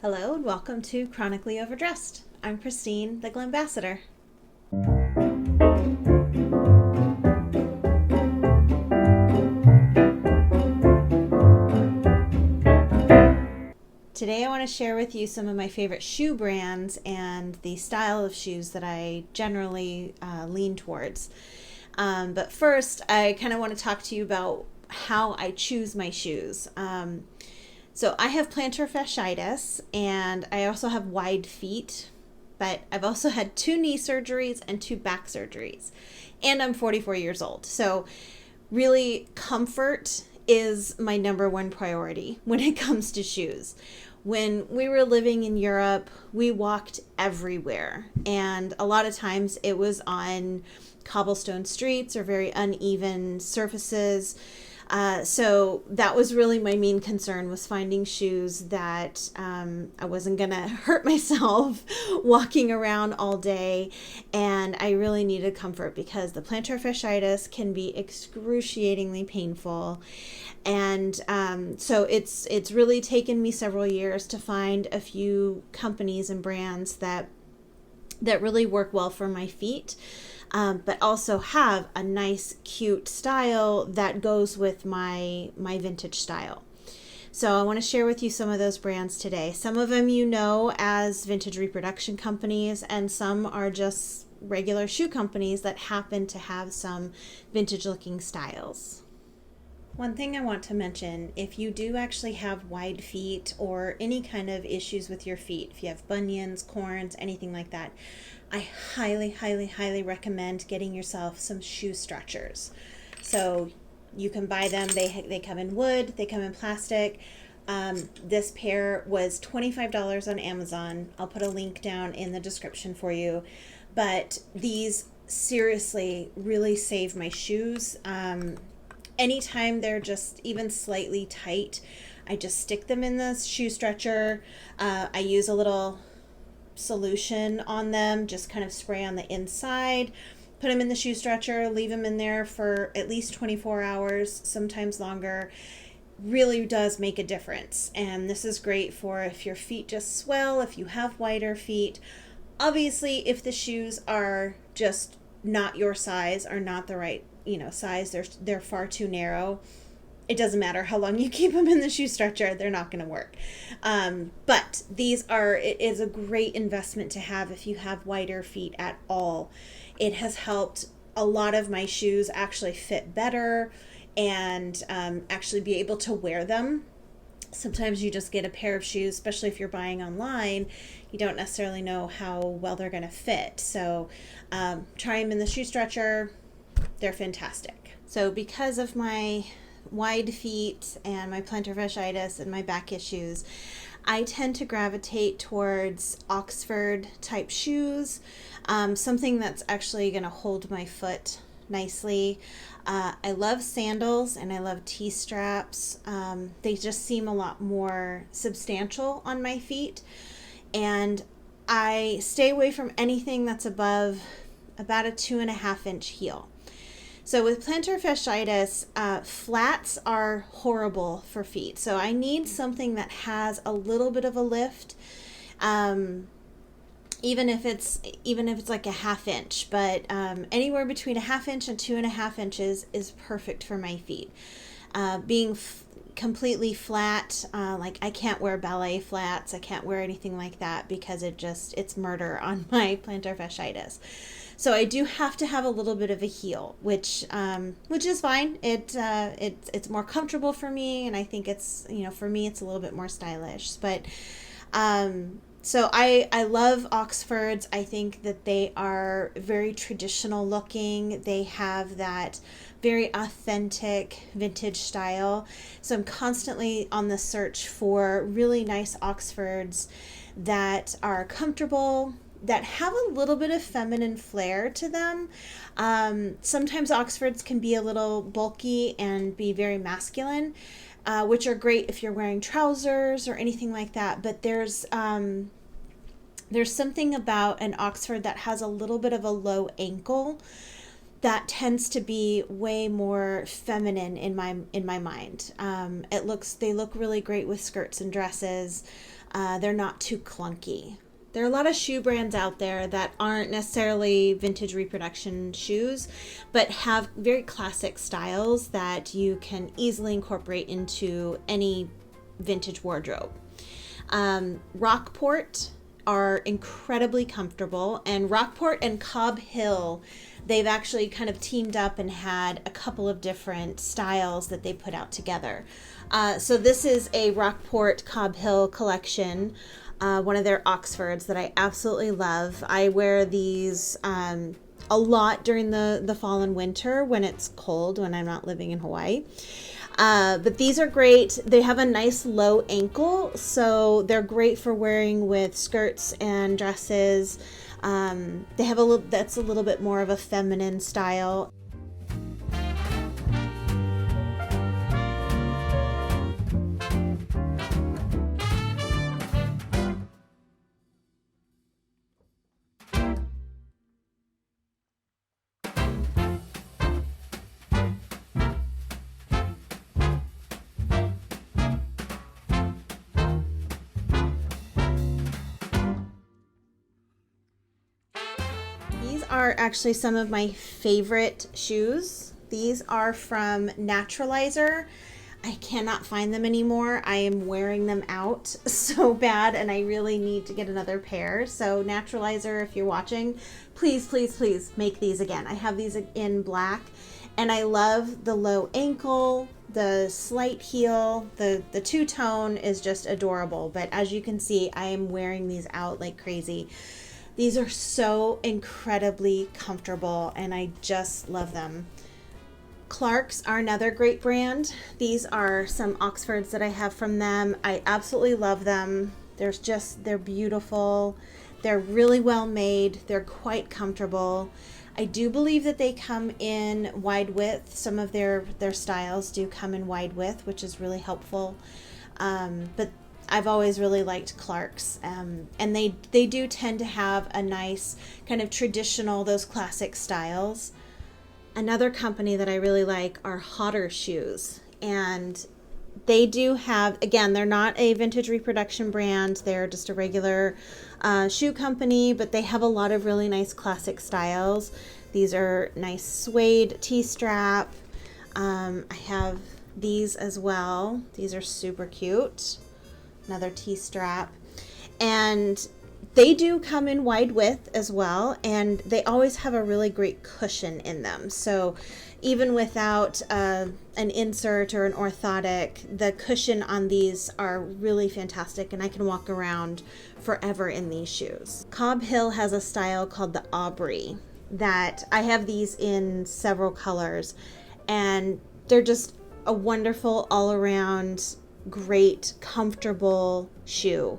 Hello and welcome to Chronically Overdressed. I'm Christine, the Glambassador. Today I want to share with you some of my favorite shoe brands and the style of shoes that I generally lean towards. But first, I kind of want to talk to you about how I choose my shoes. So I have plantar fasciitis and I also have wide feet, but I've also had 2 knee surgeries and 2 back surgeries. And I'm 44 years old. So really, comfort is my number one priority when it comes to shoes. When we were living in Europe, we walked everywhere, and a lot of times it was on cobblestone streets or very uneven surfaces. So that was really my main concern, was finding shoes that I wasn't going to hurt myself walking around all day. And I really needed comfort because the plantar fasciitis can be excruciatingly painful. And so it's really taken me several years to find a few companies and brands that really work well for my feet. But also have a nice, cute style that goes with my vintage style. So I want to share with you some of those brands today. Some of them you know as vintage reproduction companies, and some are just regular shoe companies that happen to have some vintage looking styles. One thing I want to mention, if you do actually have wide feet or any kind of issues with your feet, if you have bunions, corns, anything like that, I highly, highly, highly recommend getting yourself some shoe stretchers. So you can buy them. They come in wood, they come in plastic. This pair was $25 on Amazon. I'll put a link down in the description for you. But these seriously really save my shoes. Anytime they're just even slightly tight, I just stick them in the shoe stretcher. I use a little solution on them, just kind of spray on the inside, put them in the shoe stretcher, leave them in there for at least 24 hours, sometimes longer. Really does make a difference. And this is great for if your feet just swell, if you have wider feet. Obviously, if the shoes are just not your size, or not the right size, they're far too narrow, it doesn't matter how long you keep them in the shoe stretcher, they're not going to work. But it is a great investment to have if you have wider feet at all. It has helped a lot of my shoes actually fit better and actually be able to wear them. Sometimes you just get a pair of shoes, especially if you're buying online, you don't necessarily know how well they're going to fit. So try them in the shoe stretcher. They're fantastic. So because of my wide feet and my plantar fasciitis and my back issues, I tend to gravitate towards Oxford type shoes, something that's actually going to hold my foot nicely. I love sandals and I love T-straps. They just seem a lot more substantial on my feet, and I stay away from anything that's above about a 2.5-inch heel. So with plantar fasciitis, flats are horrible for feet. So I need something that has a little bit of a lift, even if it's like a 1/2 inch. But anywhere between a 1/2 inch and 2.5 inches is perfect for my feet. Being completely flat, like I can't wear ballet flats. I can't wear anything like that because it's murder on my plantar fasciitis. So I do have to have a little bit of a heel, which is fine. It's more comfortable for me, and I think for me it's a little bit more stylish. But so I love Oxfords. I think that they are very traditional looking. They have that very authentic vintage style. So I'm constantly on the search for really nice Oxfords that are comfortable, that have a little bit of feminine flair to them. Sometimes Oxfords can be a little bulky and be very masculine, which are great if you're wearing trousers or anything like that. But there's something about an Oxford that has a little bit of a low ankle that tends to be way more feminine in my mind. They look really great with skirts and dresses. They're not too clunky. There are a lot of shoe brands out there that aren't necessarily vintage reproduction shoes, but have very classic styles that you can easily incorporate into any vintage wardrobe. Rockport are incredibly comfortable, and Rockport and Cobb Hill, they've actually kind of teamed up and had a couple of different styles that they put out together. So this is a Rockport Cobb Hill collection, one of their Oxfords that I absolutely love. I wear these a lot during the fall and winter when it's cold, when I'm not living in Hawaii. But these are great. They have a nice low ankle, so they're great for wearing with skirts and dresses. They have that's a little bit more of a feminine style. These are actually some of my favorite shoes. These are from Naturalizer. I cannot find them anymore. I am wearing them out so bad, and I really need to get another pair. So Naturalizer, if you're watching, please, please, please make these again. I have these in black, and I love the low ankle, the slight heel, the two-tone is just adorable. But as you can see, I am wearing these out like crazy. These are so incredibly comfortable, and I just love them. Clark's are another great brand. These are some Oxfords that I have from them. I absolutely love them. They're beautiful. They're really well made. They're quite comfortable. I do believe that they come in wide width. Some of their styles do come in wide width, which is really helpful. But I've always really liked Clark's, and they do tend to have a nice kind of traditional, those classic styles. Another company that I really like are Hotter Shoes, and they do have, again, they're not a vintage reproduction brand, they're just a regular shoe company, but they have a lot of really nice classic styles. These are nice suede T-strap. I have these as well. These are super cute. Another T-strap, and they do come in wide width as well, and they always have a really great cushion in them. So even without an insert or an orthotic, the cushion on these are really fantastic, and I can walk around forever in these shoes. Cobb Hill has a style called the Aubrey that I have these in several colors, and they're just a wonderful all-around great comfortable shoe.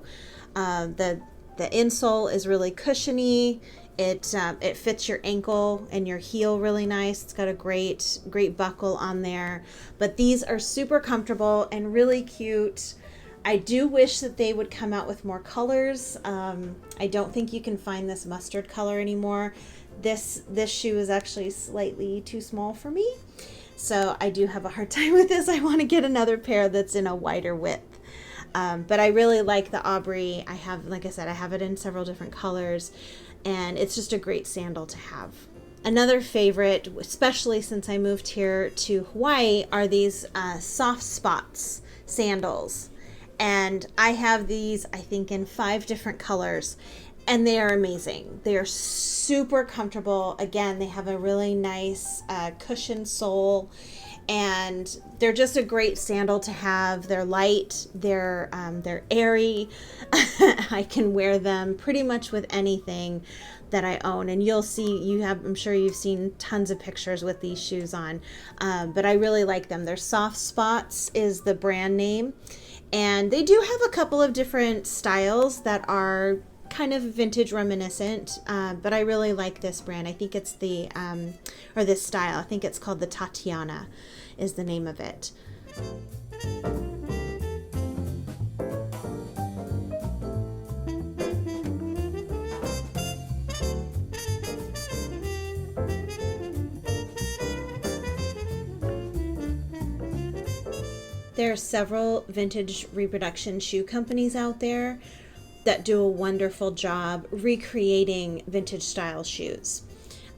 The insole is really cushiony. It fits your ankle and your heel really nice. It's got a great buckle on there. But these are super comfortable and really cute. I do wish that they would come out with more colors. I don't think you can find this mustard color anymore. This shoe is actually slightly too small for me. So I do have a hard time with this. I want to get another pair that's in a wider width. But I really like the Aubrey. I have, like I said, I have it in several different colors, and it's just a great sandal to have. Another favorite, especially since I moved here to Hawaii, are these soft spots sandals. And I have these, I think, in 5 different colors, and they are amazing. They are super comfortable. Again, they have a really nice cushion sole, and they're just a great sandal to have. They're light, they're airy. I can wear them pretty much with anything that I own, and you'll see, I'm sure you've seen tons of pictures with these shoes on, but I really like them. They're Soft Spots is the brand name, and they do have a couple of different styles that are kind of vintage reminiscent, but I really like this brand. I think it's or this style. I think it's called the Tatiana is the name of it. There are several vintage reproduction shoe companies out there that do a wonderful job recreating vintage style shoes.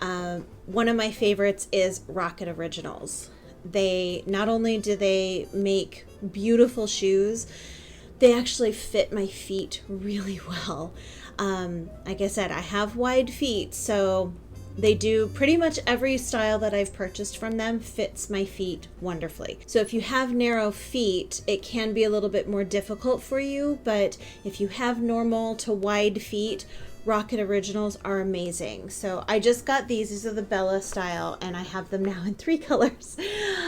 One of my favorites is Rocket Originals. They not only do they make beautiful shoes, they actually fit my feet really well. Like I said, I have wide feet, so they do pretty much every style that I've purchased from them fits my feet wonderfully. So if you have narrow feet, it can be a little bit more difficult for you, but if you have normal to wide feet, Rocket Originals are amazing. So I just got these are the Bella style, and I have them now in 3 colors.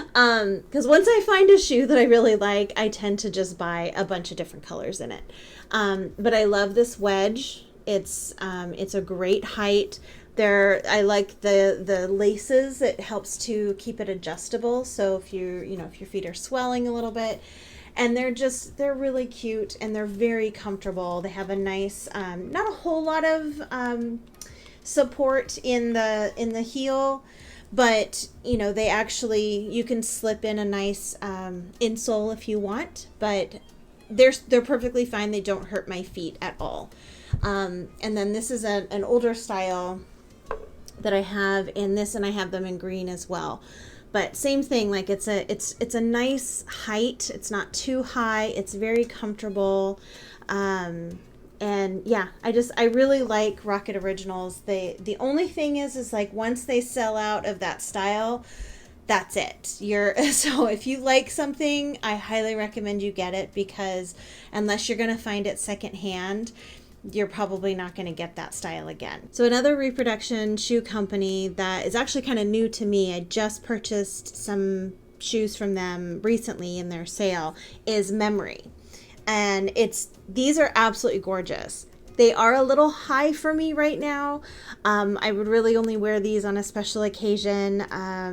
Because once I find a shoe that I really like, I tend to just buy a bunch of different colors in it. But I love this wedge. It's a great height. I like the laces. It helps to keep it adjustable. So if your feet are swelling a little bit, and they're really cute, and they're very comfortable. They have a nice, not a whole lot of support in the heel, but they actually, you can slip in a nice insole if you want, but they're perfectly fine. They don't hurt my feet at all. And then this is an older style that I have in this, and I have them in green as well. But same thing, like it's a nice height. It's not too high. It's very comfortable. And yeah, I really like Rocket Originals. The only thing is like once they sell out of that style, that's it. So if you like something, I highly recommend you get it, because unless you're going to find it secondhand, you're probably not going to get that style again. So another reproduction shoe company that is actually kind of new to me, I just purchased some shoes from them recently in their sale, is Memory. And these are absolutely gorgeous. They are a little high for me right now. I would really only wear these on a special occasion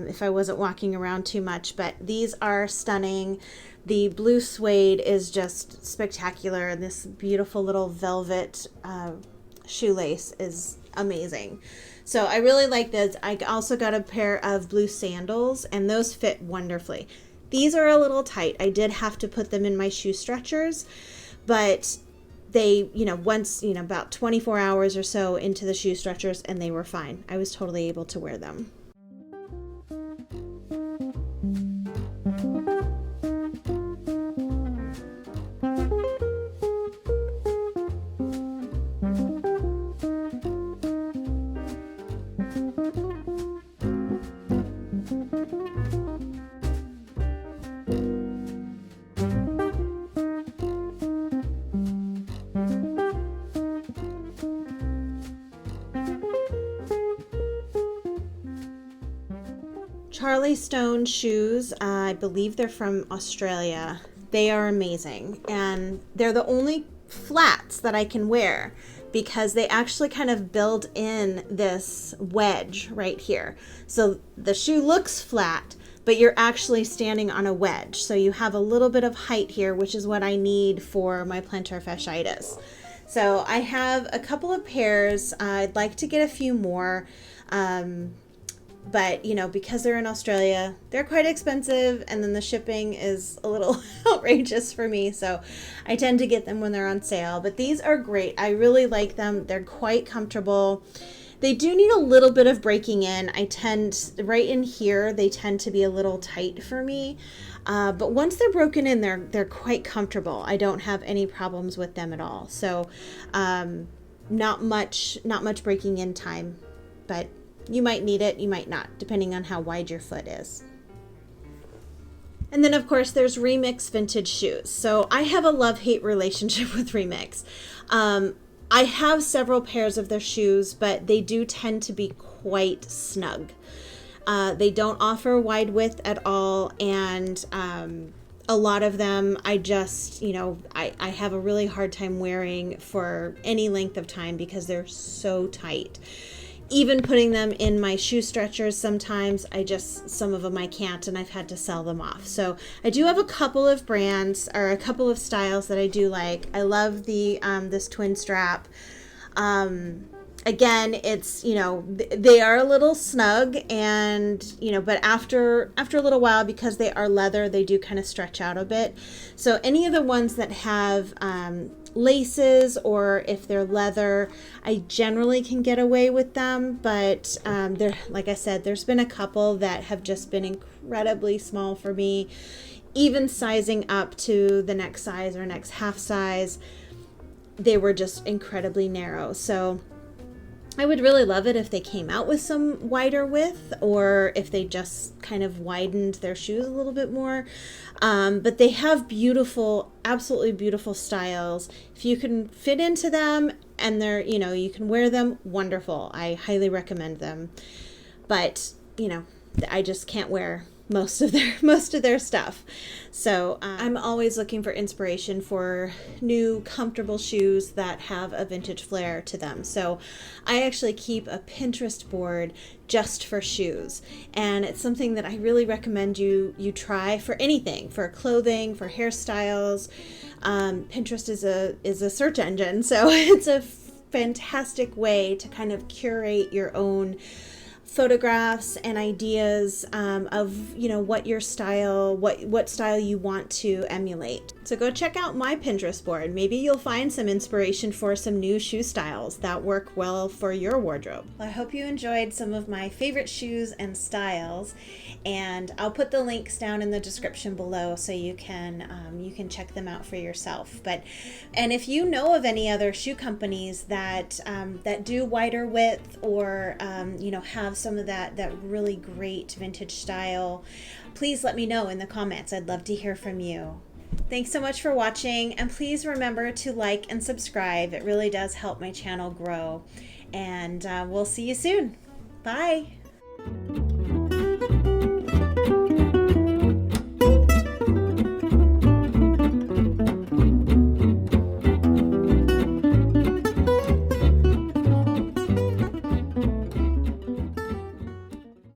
if I wasn't walking around too much, but these are stunning. The blue suede is just spectacular, and this beautiful little velvet shoelace is amazing. So I really like this. I also got a pair of blue sandals, and those fit wonderfully. These are a little tight. I did have to put them in my shoe stretchers, but they, once, about 24 hours or so into the shoe stretchers, and they were fine. I was totally able to wear them. Charlie Stone shoes, I believe they're from Australia. They are amazing, and they're the only flats that I can wear because they actually kind of build in this wedge right here. So the shoe looks flat, but you're actually standing on a wedge. So you have a little bit of height here, which is what I need for my plantar fasciitis. So I have a couple of pairs. I'd like to get a few more. But, because they're in Australia, they're quite expensive, and then the shipping is a little outrageous for me, so I tend to get them when they're on sale. But these are great. I really like them. They're quite comfortable. They do need a little bit of breaking in. Right in here, they tend to be a little tight for me. But once they're broken in, they're quite comfortable. I don't have any problems with them at all. So not much breaking in time, but you might need it, you might not, depending on how wide your foot is. And then, of course, there's Remix vintage shoes. So I have a love-hate relationship with Remix. I have several pairs of their shoes, but they do tend to be quite snug. They don't offer wide width at all, and a lot of them I just, I have a really hard time wearing for any length of time because they're so tight. Even putting them in my shoe stretchers sometimes, some of them I can't, and I've had to sell them off. So I do have a couple of brands, or a couple of styles that I do like. I love this twin strap. Again, it's, they are a little snug, and, but after a little while, because they are leather, they do kind of stretch out a bit. So any of the ones that have laces, or if they're leather, I generally can get away with them. But there, like I said, there's been a couple that have just been incredibly small for me. Even sizing up to the next size or next half size, they were just incredibly narrow. So I would really love it if they came out with some wider width, or if they just kind of widened their shoes a little bit more. But they have beautiful, absolutely beautiful styles. If you can fit into them and they're, you can wear them, wonderful. I highly recommend them. But, I just can't wear most of their stuff. So I'm always looking for inspiration for new comfortable shoes that have a vintage flair to them. So I actually keep a Pinterest board just for shoes, and it's something that I really recommend you try for anything, for clothing, for hairstyles. Pinterest is a search engine, so it's a fantastic way to kind of curate your own photographs and ideas of what your style, what style you want to emulate. So go check out my Pinterest board. Maybe you'll find some inspiration for some new shoe styles that work well for your wardrobe. Well, I hope you enjoyed some of my favorite shoes and styles, and I'll put the links down in the description below so you can check them out for yourself. And if you know of any other shoe companies that do wider width, or have some of that really great vintage style, please let me know in the comments. I'd love to hear from you. Thanks so much for watching, and please remember to like and subscribe. It really does help my channel grow, and we'll see you soon. Bye.